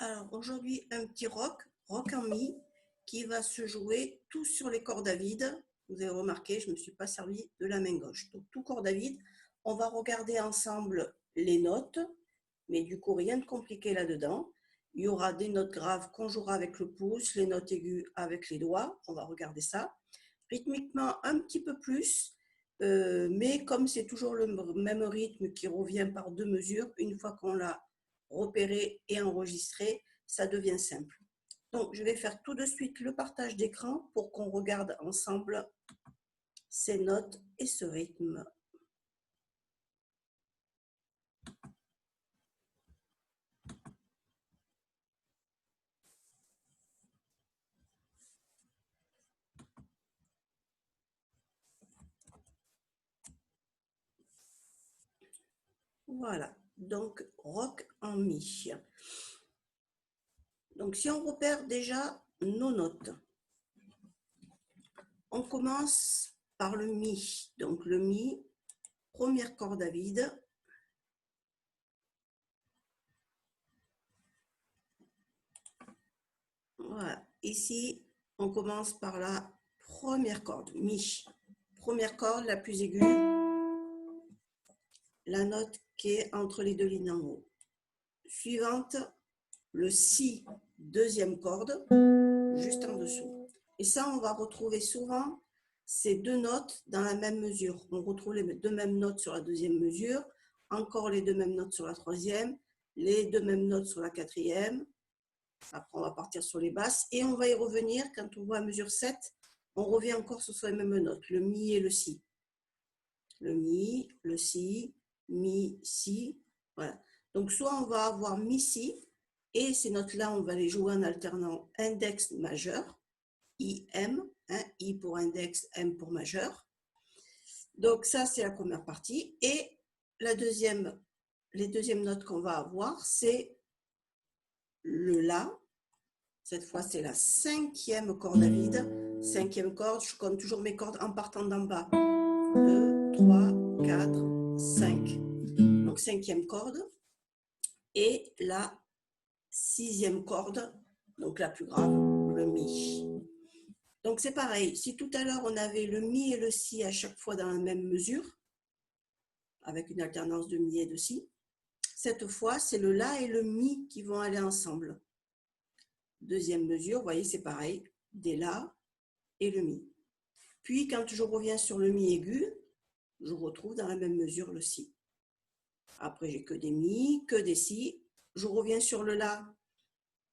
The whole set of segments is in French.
Alors aujourd'hui, un petit rock en mi, qui va se jouer tout sur les cordes à vide. Vous avez remarqué, je ne me suis pas servi de la main gauche. Donc tout corde à vide. On va regarder ensemble les notes, mais du coup rien de compliqué là-dedans. Il y aura des notes graves qu'on jouera avec le pouce, les notes aiguës avec les doigts. On va regarder ça. Rythmiquement un petit peu plus, mais comme c'est toujours le même rythme qui revient par deux mesures, une fois qu'on l'a repéré et enregistré, ça devient simple. Donc, je vais faire tout de suite le partage d'écran pour qu'on regarde ensemble ces notes et ce rythme. Voilà, donc rock en mi. Donc, si on repère déjà nos notes, on commence par le mi. Donc, le mi, première corde à vide. Voilà, ici, on commence par la première corde, mi. Première corde, la plus aiguë, la note qui est entre les deux lignes en haut. Suivante, le si, deuxième corde, juste en dessous. Et ça, on va retrouver souvent ces deux notes dans la même mesure. On retrouve les deux mêmes notes sur la deuxième mesure, encore les deux mêmes notes sur la troisième, les deux mêmes notes sur la quatrième. Après, on va partir sur les basses et on va y revenir quand on voit à mesure 7. On revient encore sur les mêmes notes, le mi et le si. Le mi, le si, mi, si. Voilà. Donc, soit on va avoir mi, si, et ces notes-là, on va les jouer en alternant index majeur, I, M, hein, I pour index, M pour majeur. Donc, ça, c'est la première partie. Et les deuxièmes notes qu'on va avoir, c'est le La. Cette fois, c'est la cinquième corde à vide. Cinquième corde, je compte toujours mes cordes en partant d'en bas. 2, 3, 4, 5. Donc, cinquième corde. Et la sixième corde, donc la plus grave, le mi. Donc, c'est pareil. Si tout à l'heure, on avait le mi et le si à chaque fois dans la même mesure, avec une alternance de mi et de si, cette fois, c'est le la et le mi qui vont aller ensemble. Deuxième mesure, vous voyez, c'est pareil. Des la et le mi. Puis, quand je reviens sur le mi aigu, je retrouve dans la même mesure le si. Après, j'ai que des mi, que des si. Je reviens sur le la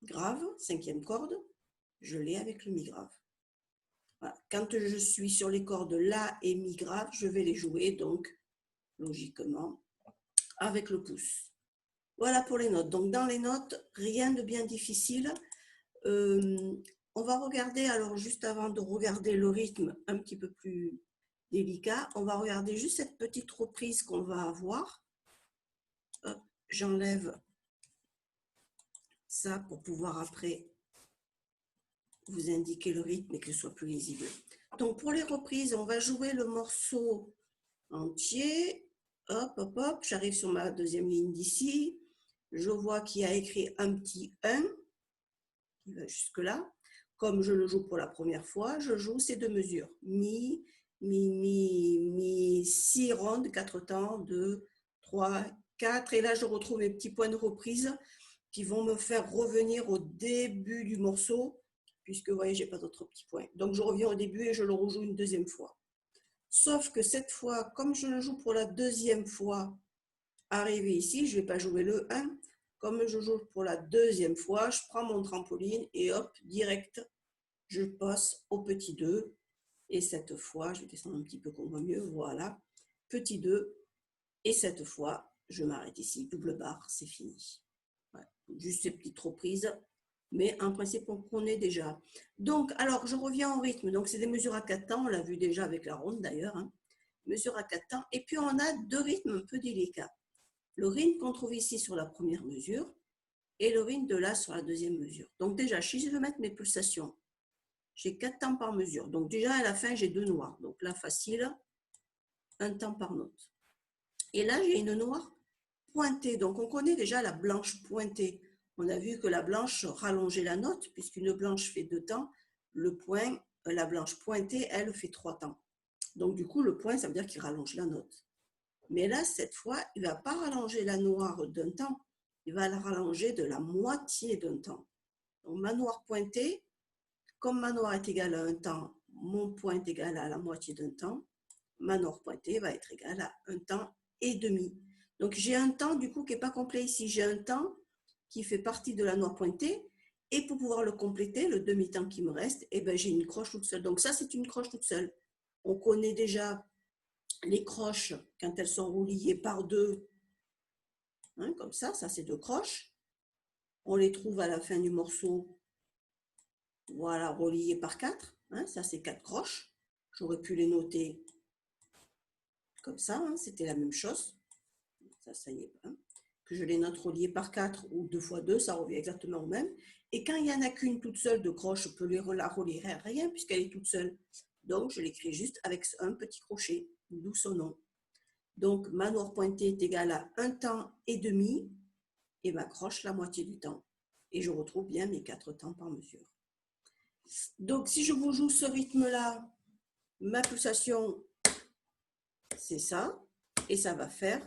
grave, cinquième corde. Je l'ai avec le mi grave. Voilà. Quand je suis sur les cordes la et mi grave, je vais les jouer, donc, logiquement, avec le pouce. Voilà pour les notes. Donc, dans les notes, rien de bien difficile. On va regarder, alors juste avant de regarder le rythme un petit peu plus délicat, on va regarder juste cette petite reprise qu'on va avoir. J'enlève ça pour pouvoir après vous indiquer le rythme et que ce soit plus lisible. Donc pour les reprises, on va jouer le morceau entier. Hop, hop, hop, j'arrive sur ma deuxième ligne d'ici. Je vois qu'il y a écrit un petit 1 qui va jusque là. Comme je le joue pour la première fois, je joue ces deux mesures. Mi, mi, mi, mi, si ronde, 4 temps, 2, 3, 4. Et là, je retrouve mes petits points de reprise qui vont me faire revenir au début du morceau, puisque vous voyez, je n'ai pas d'autres petits points. Donc, je reviens au début et je le rejoue une deuxième fois. Sauf que cette fois, comme je le joue pour la deuxième fois, arrivé ici, je ne vais pas jouer le 1. Comme je joue pour la deuxième fois, je prends mon trampoline et hop, direct, je passe au petit 2. Et cette fois, je vais descendre un petit peu qu'on voit mieux, voilà, petit 2. Et cette fois, je m'arrête ici, double barre, c'est fini. Voilà. Juste ces petites reprises, mais en principe, on connaît déjà. Donc, alors, je reviens au rythme. Donc, c'est des mesures à 4 temps, on l'a vu déjà avec la ronde d'ailleurs, hein. Mesure à 4 temps. Et puis, on a deux rythmes un peu délicats. Le rythme qu'on trouve ici sur la première mesure et le rythme de là sur la deuxième mesure. Donc déjà, si je veux mettre mes pulsations, j'ai 4 temps par mesure. Donc déjà, à la fin, j'ai 2 noirs. Donc là, facile, un temps par note. Et là, j'ai une noire pointée. Donc on connaît déjà la blanche pointée. on a vu que la blanche rallongeait la note, puisqu'une blanche fait 2 temps, le point, la blanche pointée, elle fait 3 temps. Donc du coup, le point, ça veut dire qu'il rallonge la note. Mais là, cette fois, il ne va pas rallonger la noire d'un temps, il va la rallonger de la moitié d'un temps. Donc ma noire pointée, comme ma noire est égale à un temps, mon point est égal à la moitié d'un temps, ma noire pointée va être égale à un temps et demi. Donc j'ai un temps du coup qui n'est pas complet ici, j'ai un temps qui fait partie de la noire pointée, et pour pouvoir le compléter, le demi-temps qui me reste, eh ben, j'ai une croche toute seule. Donc ça, c'est une croche toute seule. On connaît déjà les croches quand elles sont reliées par 2, hein, comme ça c'est 2 croches. On les trouve à la fin du morceau, voilà, reliées par 4, hein, ça c'est 4 croches. J'aurais pu les noter comme ça, hein, c'était la même chose. Ça y est, hein, que je les note reliées par 4 ou 2 fois 2, ça revient exactement au même. Et quand il n'y en a qu'une toute seule de croche, je peux la relier à rien puisqu'elle est toute seule. Donc, je l'écris juste avec un petit crochet, d'où son nom. Donc, ma noire pointée est égale à un temps et demi et ma croche la moitié du temps. Et je retrouve bien mes 4 temps par mesure. Donc, si je vous joue ce rythme-là, ma pulsation, c'est ça. Et ça va faire...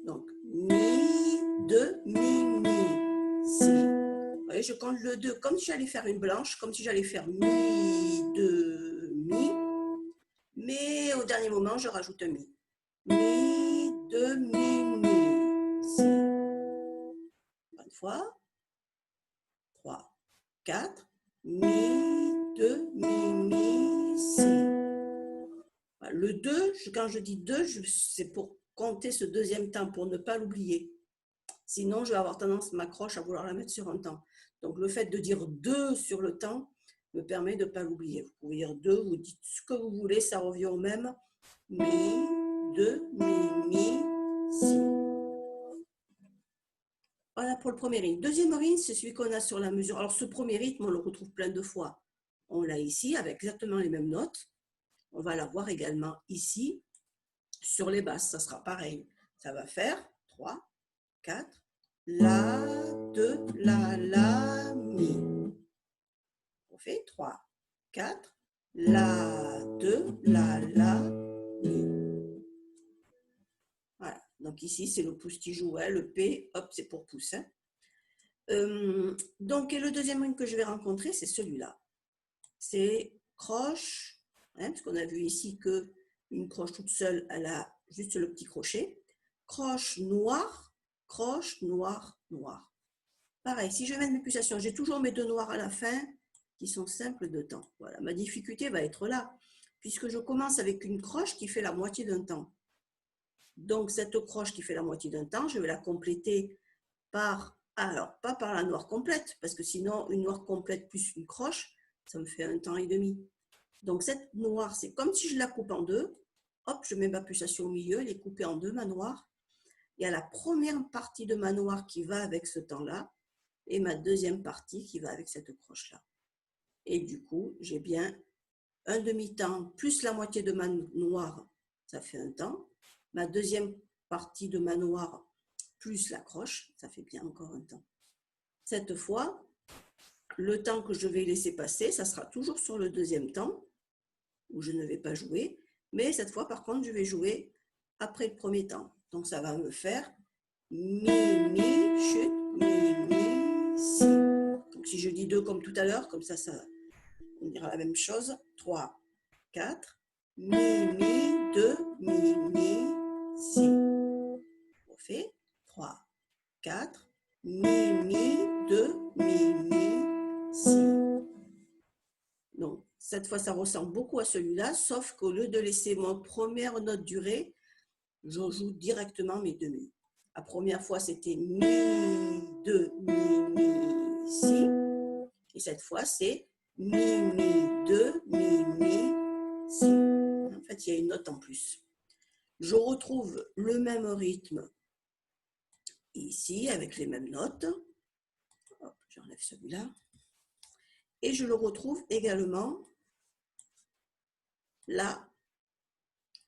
Donc, mi, 2, mi, mi, si. Vous voyez, je compte le 2 comme si j'allais faire une blanche, comme si j'allais faire mi, 2, mi. Mais au dernier moment, je rajoute un mi. Mi, 2, mi, mi, si. Bonne fois. 3, 4. Mi, 2, mi, mi, si. Le 2, quand je dis 2, c'est pour compter ce deuxième temps, pour ne pas l'oublier. Sinon, je vais avoir tendance, ma croche, à vouloir la mettre sur un temps. Donc, le fait de dire 2 sur le temps me permet de ne pas l'oublier. Vous pouvez dire 2, vous dites ce que vous voulez, ça revient au même. Mi, 2, mi, mi, si. Voilà pour le premier rythme. Deuxième rythme, c'est celui qu'on a sur la mesure. Alors, ce premier rythme, on le retrouve plein de fois. On l'a ici avec exactement les mêmes notes. On va l'avoir également ici sur les basses. Ça sera pareil. Ça va faire 3, 4, la, 2, la, mi. On fait 3, 4, la, 2, la, mi. Voilà. Donc ici, c'est le pouce qui joue. Hein. Le P, hop, c'est pour pouce. Hein. Donc, et le deuxième rythme que je vais rencontrer, c'est celui-là. C'est croche, hein, parce qu'on a vu ici qu'une croche toute seule, elle a juste le petit crochet. Croche noire, croche noire, noire. Pareil, si je mets mes pulsations, j'ai toujours mes 2 noirs à la fin qui sont simples de temps. Voilà, ma difficulté va être là, puisque je commence avec une croche qui fait la moitié d'un temps. Donc, cette croche qui fait la moitié d'un temps, je vais la compléter par, alors pas par la noire complète, parce que sinon, une noire complète plus une croche, ça me fait un temps et demi. Donc, cette noire, c'est comme si je la coupe en 2. Hop, je mets ma pulsation au milieu, elle est coupée en 2, ma noire. Il y a la première partie de ma noire qui va avec ce temps-là, et ma deuxième partie qui va avec cette croche-là. Et du coup, j'ai bien un demi-temps plus la moitié de ma noire, ça fait un temps. Ma deuxième partie de ma noire plus la croche, ça fait bien encore un temps. Cette fois, le temps que je vais laisser passer, ça sera toujours sur le deuxième temps, où je ne vais pas jouer. Mais cette fois, par contre, je vais jouer après le premier temps. Donc, ça va me faire mi, mi, chute, mi, mi, si. Donc, si je dis 2 comme tout à l'heure, comme ça, on dira la même chose. 3, 4, mi, mi, 2, mi, mi, si. On fait 3, 4, mi, mi, 2, mi, mi, si. Donc, cette fois, ça ressemble beaucoup à celui-là, sauf qu'au lieu de laisser mon première note durer, je joue directement mes 2 mi. La première fois, c'était mi, 2, mi, mi, si. Et cette fois, c'est mi, mi, 2, mi, mi, si. En fait, il y a une note en plus. Je retrouve le même rythme ici, avec les mêmes notes. Hop, j'enlève celui-là. Et je le retrouve également là,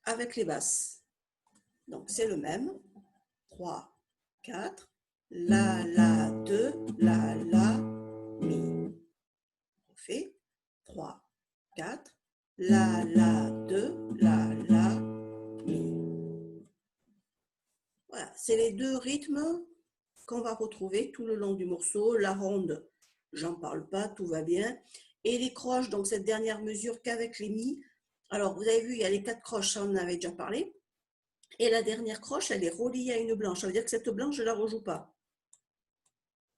avec les basses. Donc, c'est le même. 3, 4, La, La, 2, La, La, Mi. On fait 3, 4, La, La, 2, La, La, Mi. Voilà, c'est les deux rythmes qu'on va retrouver tout le long du morceau. La ronde, j'en parle pas, tout va bien. Et les croches, donc cette dernière mesure qu'avec les mi. Alors, vous avez vu, il y a les 4 croches, ça on en avait déjà parlé. Et la dernière croche, elle est reliée à une blanche. Ça veut dire que cette blanche, je ne la rejoue pas.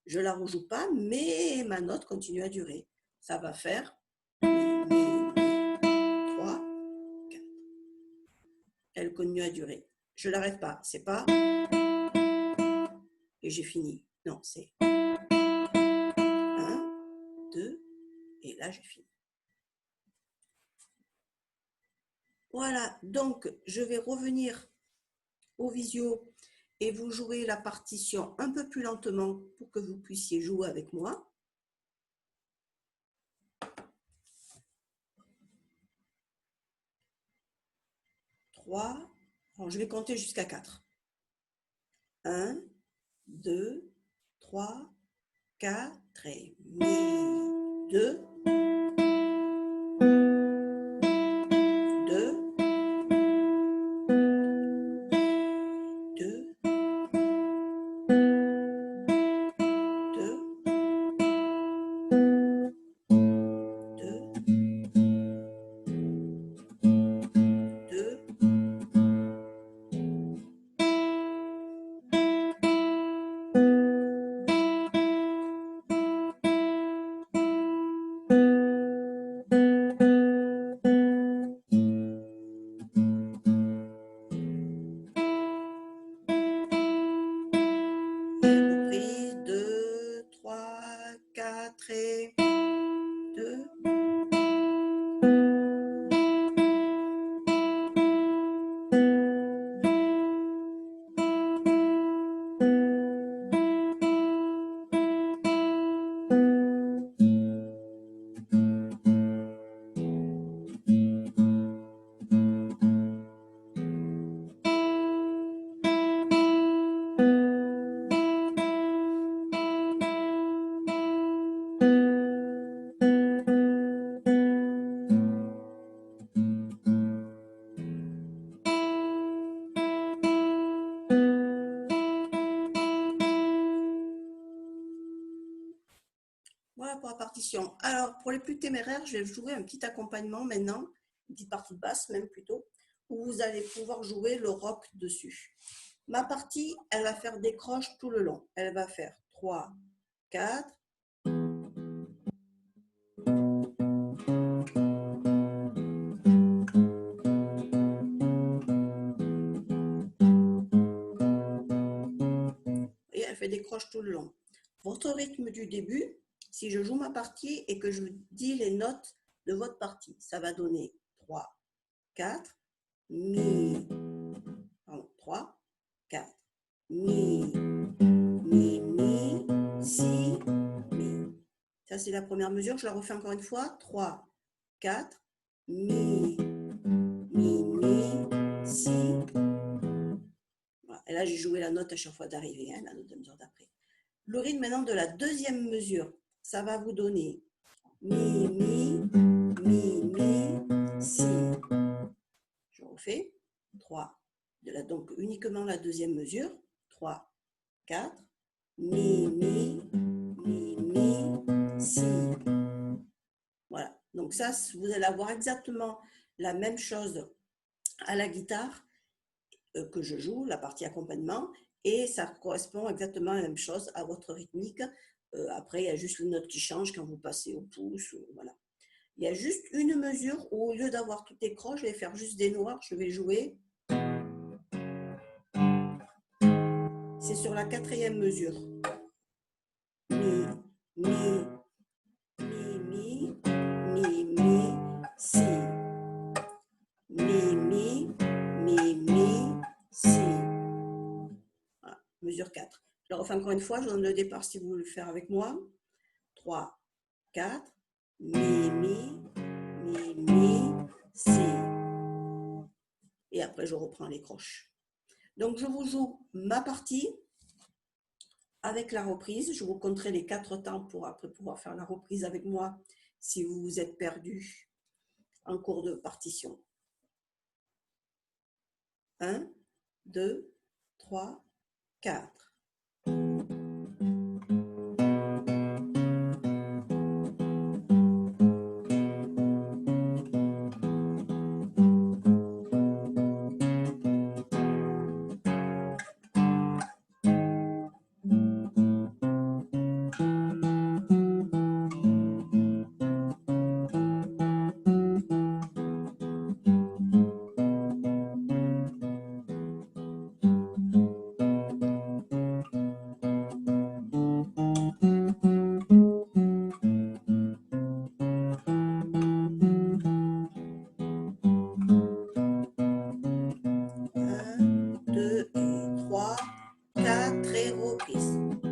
Je ne la rejoue pas, mais ma note continue à durer. Ça va faire mi, mi, mi, 3, 4. Elle continue à durer. Je ne l'arrête pas. C'est pas et j'ai fini. Non, c'est 1, 2, et là j'ai fini. Voilà, donc je vais revenir au visio et vous jouer la partition un peu plus lentement pour que vous puissiez jouer avec moi. Alors je vais compter jusqu'à 4. 1, 2, 3, 4 et mi, 2, 2, 2, 2, 2, 2, reprise, 2, 3, 4 et 2. Voilà pour la partition. Alors, pour les plus téméraires, je vais jouer un petit accompagnement maintenant, une petite partie de basse même plutôt, où vous allez pouvoir jouer le rock dessus. Ma partie, elle va faire des croches tout le long. Elle va faire 3, 4. Et elle fait des croches tout le long. Votre rythme du début, si je joue ma partie et que je dis les notes de votre partie, ça va donner 3, 4, mi, pardon, 3, 4, mi, mi, mi, si, mi. Ça, c'est la première mesure. Je la refais encore une fois. 3, 4, mi, mi, mi, si. Voilà. Et là, j'ai joué la note à chaque fois d'arrivée, hein, la note de mesure d'après. Le rythme maintenant de la deuxième mesure, ça va vous donner mi, mi, mi, mi, si. Je refais. 3. Donc uniquement la deuxième mesure. 3, 4, mi, mi, mi, mi, si. Voilà. Donc ça, vous allez avoir exactement la même chose à la guitare que je joue, la partie accompagnement, et ça correspond exactement à la même chose à votre rythmique. Après, il y a juste les notes qui changent quand vous passez au pouce. Voilà. Il y a juste une mesure où, au lieu d'avoir toutes les croches, je vais faire juste des noirs. Je vais jouer. C'est sur la quatrième mesure. Mi, mi, mi, mi, mi, mi, si. Mi, mi, mi, mi, si. Voilà, mesure 4. Je la refais encore une fois, je donne le départ si vous voulez le faire avec moi. 3, 4, mi, mi, mi, mi, si. Et après, je reprends les croches. Donc, je vous joue ma partie avec la reprise. Je vous compterai les 4 temps pour après pouvoir faire la reprise avec moi si vous vous êtes perdu en cours de partition. 1, 2, 3, 4. Et reprise.